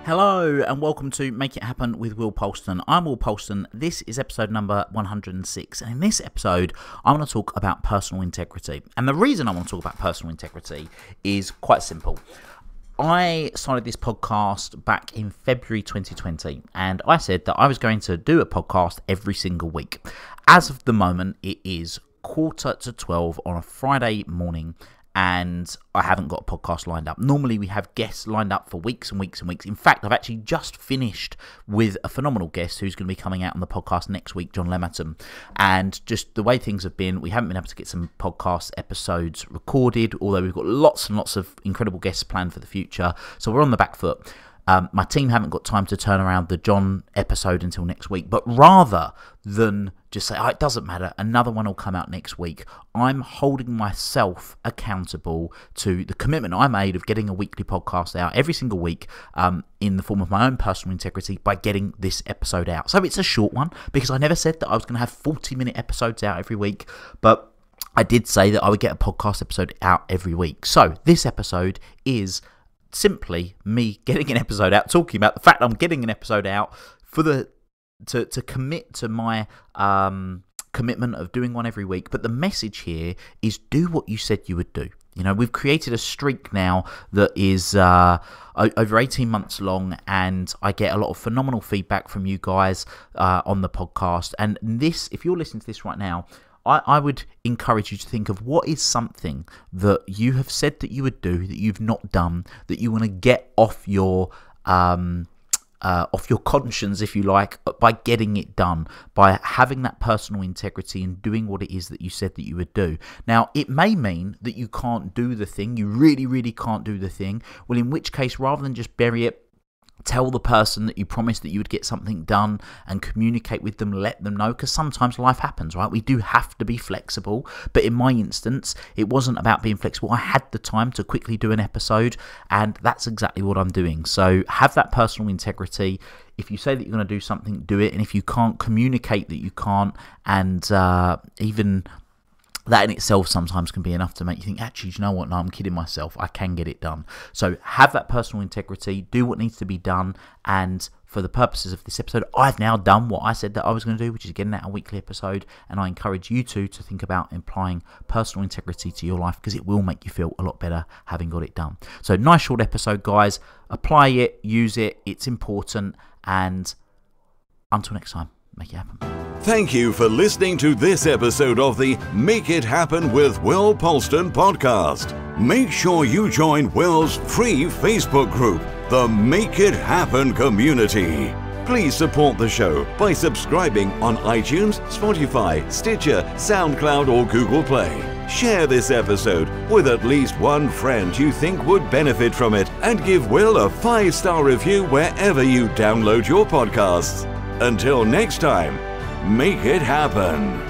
Hello and welcome to Make It Happen with Will Polston. I'm Will Polston. This is episode number 106, and in this episode I want to talk about personal integrity. And the reason I want to talk about personal integrity is quite simple. I started this podcast back in February 2020, and I said that I was going to do a podcast every single week. As of the moment, it is 11:45 on a Friday morning, and I haven't got a podcast lined up. Normally we have guests lined up for weeks and weeks and weeks. In fact, I've actually just finished with a phenomenal guest who's going to be coming out on the podcast next week, John Lemerton. And just the way things have been, we haven't been able to get some podcast episodes recorded, although we've got lots and lots of incredible guests planned for the future. So we're on the back foot. My team haven't got time to turn around the John episode until next week, but rather than just say, oh, it doesn't matter, another one will come out next week, I'm holding myself accountable to the commitment I made of getting a weekly podcast out every single week in the form of my own personal integrity by getting this episode out. So it's a short one because I never said that I was going to have 40-minute episodes out every week, but I did say that I would get a podcast episode out every week. So this episode is simply me getting an episode out, talking about the fact I'm getting an episode out for to commit to my commitment of doing one every week. But the message here is do what you said you would do. You know, we've created a streak now that is over 18 months long, and I get a lot of phenomenal feedback from you guys on the podcast. And this, if you're listening to this right now, I would encourage you to think of what is something that you have said that you would do that you've not done, that you want to get off your conscience, if you like, by getting it done, by having that personal integrity and doing what it is that you said that you would do. Now, it may mean that you can't do the thing, you really, really can't do the thing. Well, in which case, rather than just bury it, tell the person that you promised that you would get something done and communicate with them, let them know, because sometimes life happens, right? We do have to be flexible, but in my instance, it wasn't about being flexible. I had the time to quickly do an episode, and that's exactly what I'm doing. So have that personal integrity. If you say that you're going to do something, do it, and if you can't, communicate that you can't, and even that in itself sometimes can be enough to make you think, actually, you know what, no, I'm kidding myself, I can get it done. So have that personal integrity, do what needs to be done, and for the purposes of this episode, I've now done what I said that I was going to do, which is getting out a weekly episode, and I encourage you to think about applying personal integrity to your life, because it will make you feel a lot better having got it done. So nice short episode, guys. Apply it, use it, it's important, and until next time, make it happen. Thank you for listening to this episode of the Make It Happen with Will Polston podcast. Make sure you join Will's free Facebook group, the Make It Happen community. Please support the show by subscribing on iTunes, Spotify, Stitcher, SoundCloud, or Google Play. Share this episode with at least one friend you think would benefit from it, and give Will a 5-star review wherever you download your podcasts. Until next time, make it happen.